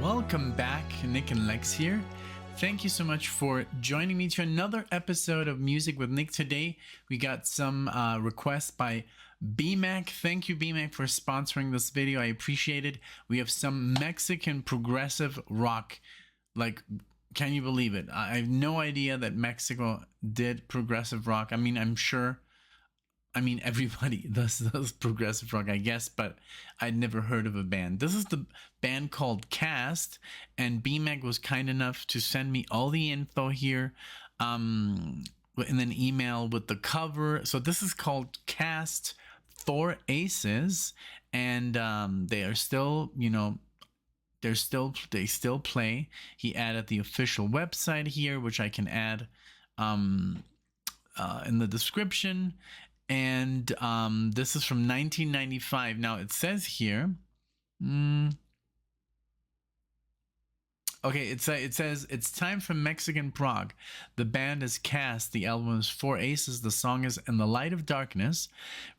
Welcome back, Nick and Lex here. Thank you so much for joining me to another episode of Music with Nick. Today we got some requests by BMAC. Thank you, BMAC, for sponsoring this video. I appreciate it. We have some Mexican progressive rock. Like, can you believe it? I have no idea that Mexico did progressive rock. I mean, I'm sure. I mean, everybody does progressive rock, I guess, but I'd never heard of a band. This is the band called Cast, and BMAC was kind enough to send me all the info here in an email with the cover. So this is called Cast Four Aces, and they are still, you know, they still play. He added the official website here, which I can add in the description. And this is from 1995. Now it says here, okay, it says it's time for Mexican prog. The band is Cast. The album is Four Aces. The song is In the Light of Darkness,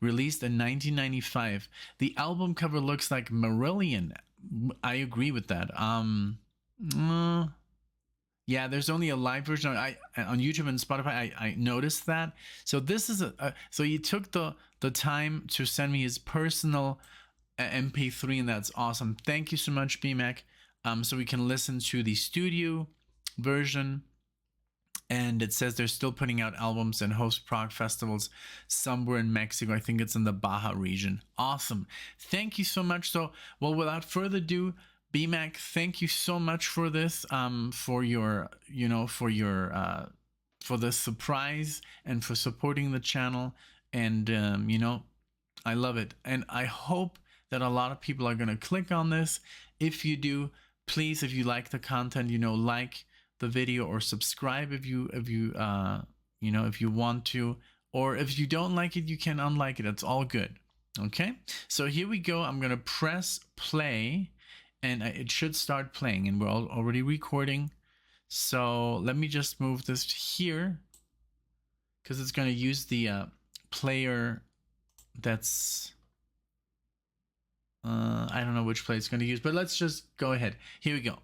released in 1995. The album cover looks like Marillion. I agree with that. Yeah, there's only a live version on YouTube and Spotify. I noticed that. So this is so he took the time to send me his personal MP3, and that's awesome. Thank you so much, BMAC. So we can listen to the studio version. And it says they're still putting out albums and host prog festivals somewhere in Mexico. I think it's in the Baja region. Awesome. Thank you so much. So, well, without further ado, BMAC, thank you so much for this, for your, you know, for the surprise and for supporting the channel. And, you know, I love it. And I hope that a lot of people are going to click on this. If you do, please, if you like the content, you know, like the video or subscribe if you you know, if you want to, or if you don't like it, you can unlike it. It's all good. Okay. So here we go. I'm going to press play. And it should start playing, and we're already recording. So let me just move this here, because it's going to use the player that's, I don't know which player it's going to use, but let's just go ahead. Here we go.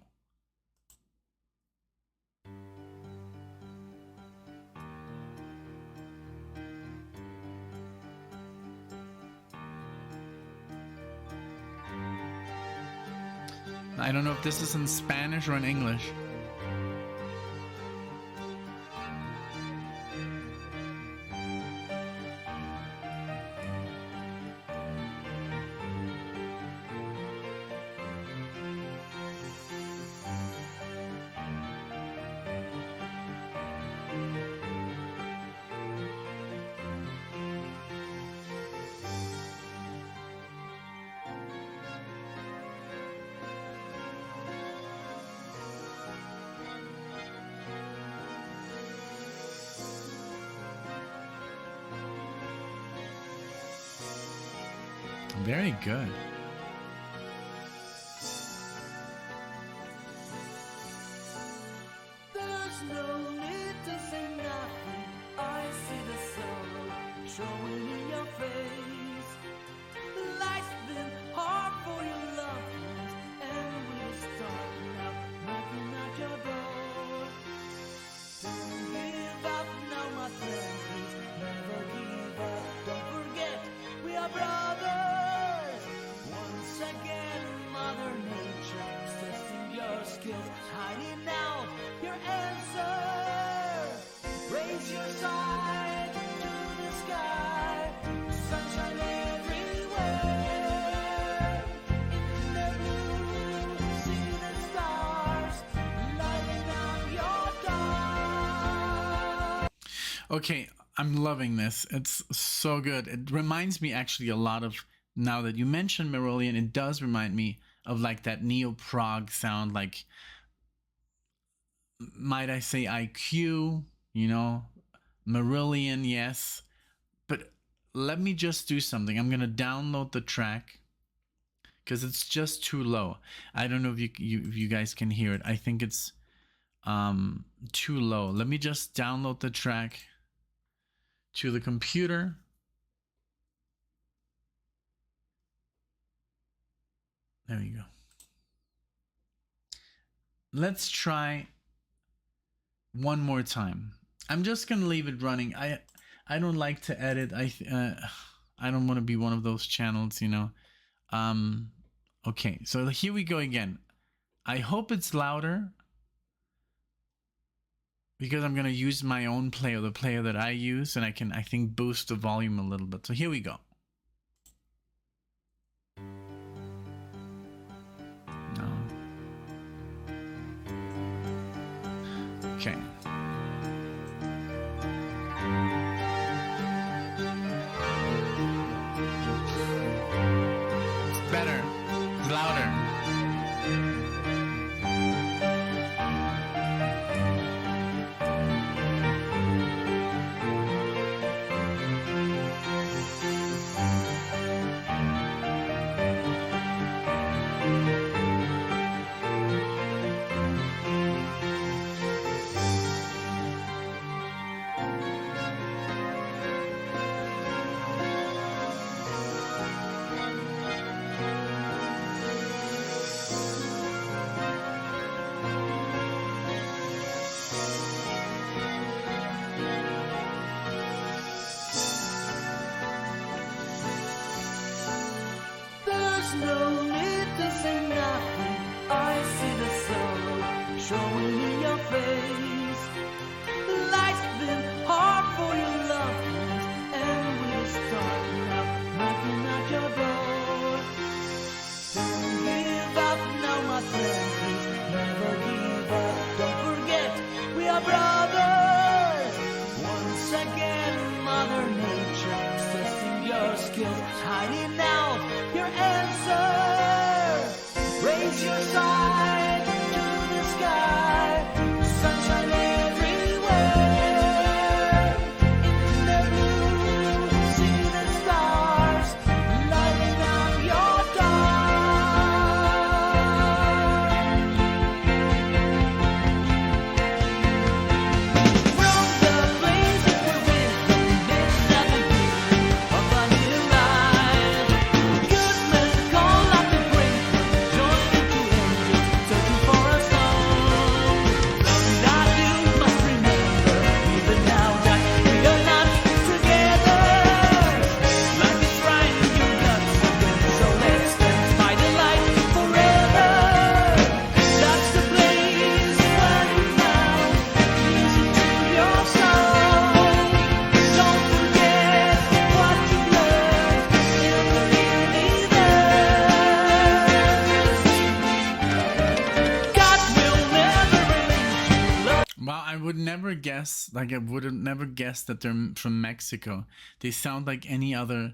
I don't know if this is in Spanish or in English. Very good. There's no need to say nothing. I see the sorrow showing in your face. Life's been hard for your loved ones, and we're starting now, knocking at your door. Don't give up now, my friend, please never give up. Don't forget, we are brothers. Once again, Mother Nature is testing your skills, hiding out your answer. Raise your side to the sky, sunshine everywhere. In the blue, see the stars lighting up your dark. Okay, I'm loving this. It's so good. It reminds me actually a lot of, now that you mentioned Marillion, it does remind me of like that neo-prog sound, like, might I say IQ, you know, Marillion, yes. But let me just do something. I'm going to download the track because it's just too low. I don't know if you guys can hear it. I think it's too low. Let me just download the track to the computer. There you go. let's try one more time. I'm just gonna leave it running. I don't like to edit. I don't want to be one of those channels, you know. Okay, so here we go again. I hope it's louder because I'm gonna use my own player, the player that I use, and I can, I think, boost the volume a little bit. So here we go. No. Okay. It's better. It's louder. There's no need to say nothing. I see the sorrow showing in your face. Life's been hard for your loved ones, and we're starting up knocking at your door. Don't give up now, my friend, please never give up. Don't forget, we are brothers. Once again, Mother Nature testing your skills, hiding out your answer. Raise your side to the sky, sunshine everywhere. In the blue, see the stars lighting up your dark. From the place where we've been, there's nothing of a new life. Good men call up the brink, don't speak to angels, searching for a song. That you must remember, even now that we are not together. Life is right in your guts again, so let's stand by the light forever. That's the place where you now listen to your song. Don't forget what you learned in the universe. God will never release love. Well, I would never guess, like I would have never guessed that they're from Mexico. They sound like any other,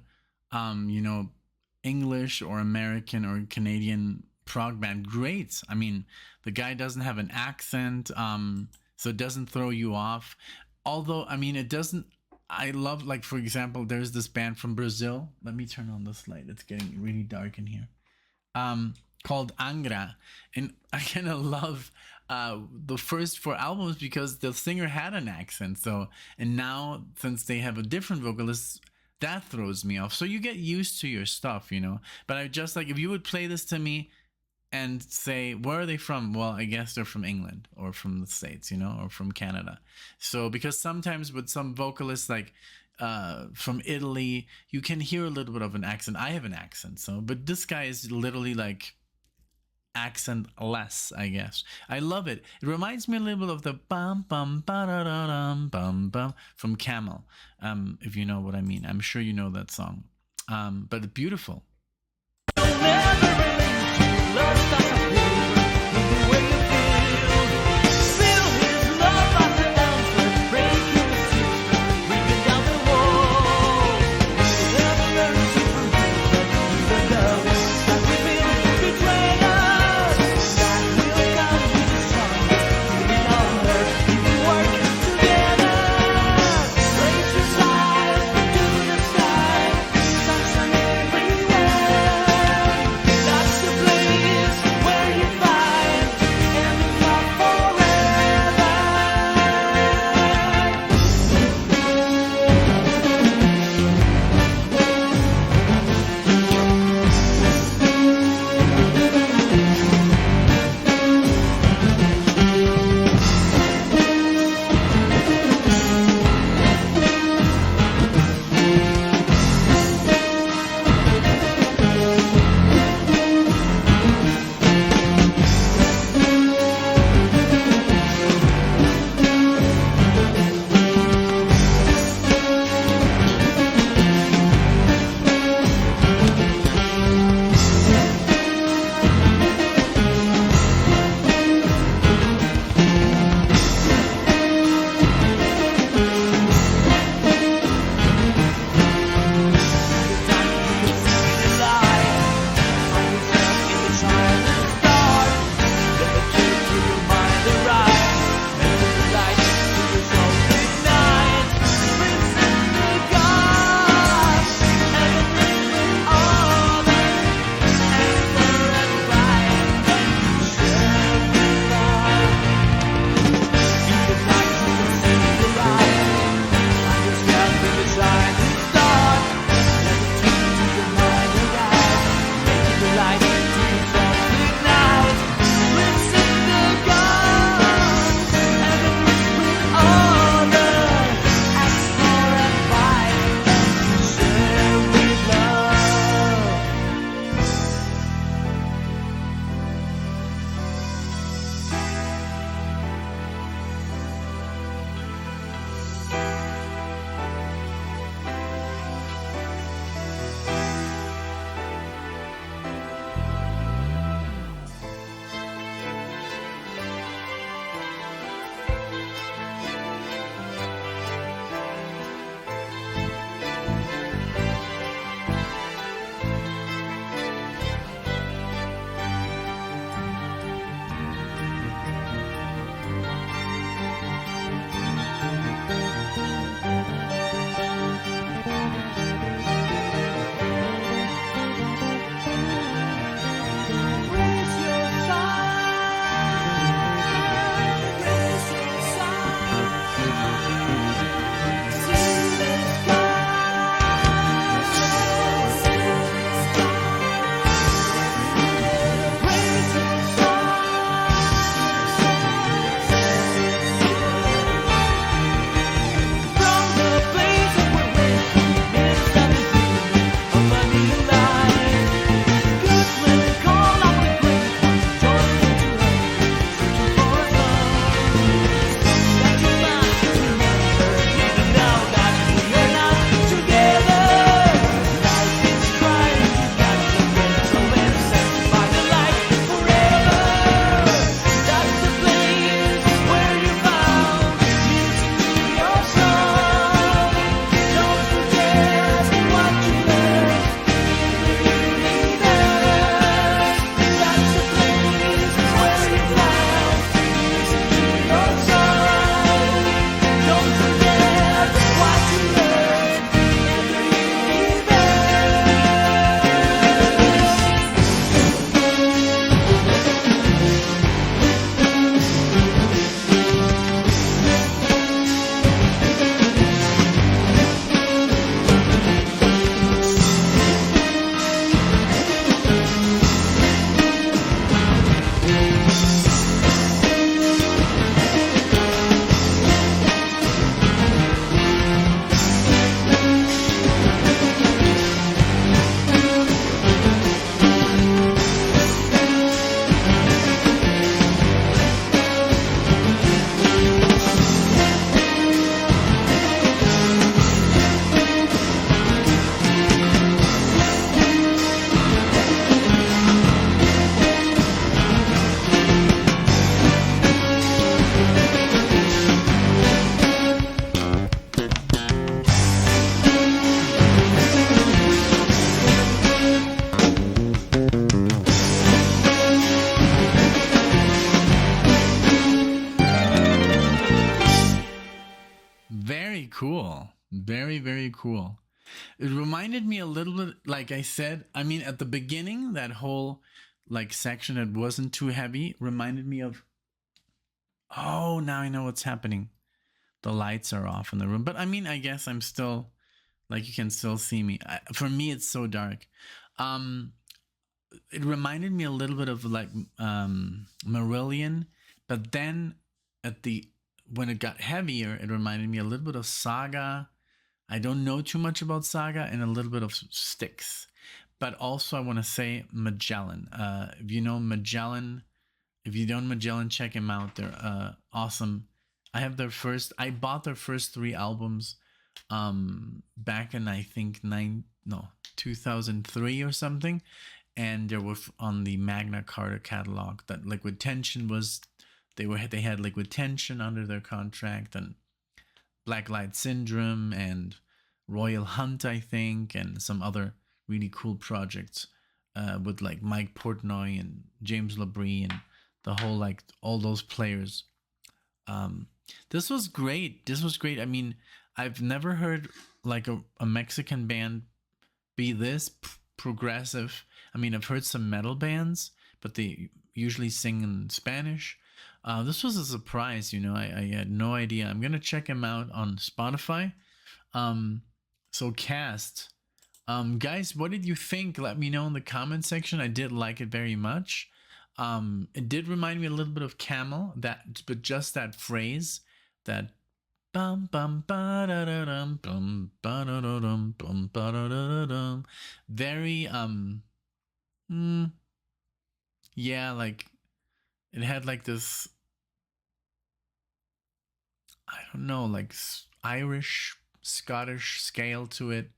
you know, English or American or Canadian prog band. Great. I mean, the guy doesn't have an accent, so it doesn't throw you off. Although, I mean, it doesn't. I love, like, for example, there's this band from Brazil. Let me turn on this light. It's getting really dark in here. Called Angra, and I kind of love the first 4 albums because the singer had an accent. So, and now since they have a different vocalist, that throws me off. So you get used to your stuff, you know. But I just, like, if you would play this to me and say, where are they from? Well, I guess they're from England or from the States, you know, or from Canada. So because sometimes with some vocalists, like from Italy, you can hear a little bit of an accent. I have an accent, so, but this guy is literally like accent less, I guess. I love it. It reminds me a little bit of the bum bum ba da da dum bum bum from Camel. If you know what I mean. I'm sure you know that song. But beautiful. Love starts to feel in the way you feel. Feel his love as the answer, breaking the seal, breaking down the wall. Never learn to forgive, even though that we feel betray us. That will come with the sun, giving on earth if we work together. Raise your side to the sky, sunshine everywhere. cool. It reminded me a little bit, like I said, I mean, at the beginning, that whole like section that wasn't too heavy reminded me of, oh, now I know what's happening. The lights are off in the room. But I mean, I guess I'm still, like, you can still see me. For me, it's so dark. Um, it reminded me a little bit of like Marillion, but then at the when it got heavier, it reminded me a little bit of Saga. I don't know too much about Saga, and a little bit of Styx. But also, I want to say Magellan. If you know Magellan, if you don't Magellan, check him out. They're awesome. I bought their first 3 albums back in, I think, 2003 or something, and they were on the Magna Carta catalog. That Liquid Tension was, they had Liquid Tension under their contract, and Blacklight Syndrome and Royal Hunt, I think, and some other really cool projects with like Mike Portnoy and James Labrie and the whole, like, all those players. Um, this was great. This was great. I mean, I've never heard like a Mexican band be this progressive. I mean, I've heard some metal bands, but they usually sing in Spanish. This was a surprise, you know. I had no idea. I'm gonna check him out on Spotify. So Cast, guys, what did you think? Let me know in the comment section. I did like it very much. It did remind me a little bit of Camel, but just that phrase, that bum bum ba da da dum bum ba da da dum bum ba da da dum, very yeah, like it had like this, I don't know, like Irish, Scottish scale to it,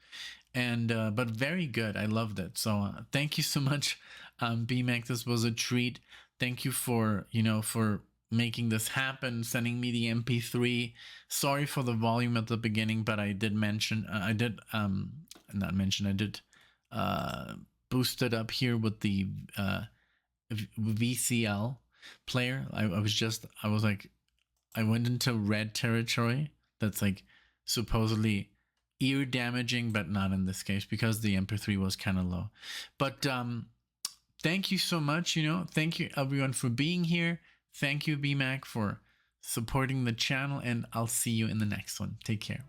and but very good. I loved it. So thank you so much, BMAC. This was a treat. Thank you for for making this happen, sending me the MP3. Sorry for the volume at the beginning, but I did mention, I did not mention, I did boost it up here with the VCL player. I was like, I went into red territory. That's like supposedly ear damaging, but not in this case because the MP3 was kind of low. But thank you so much. Thank you everyone for being here. Thank you, BMAC, for supporting the channel, and I'll see you in the next one. Take care.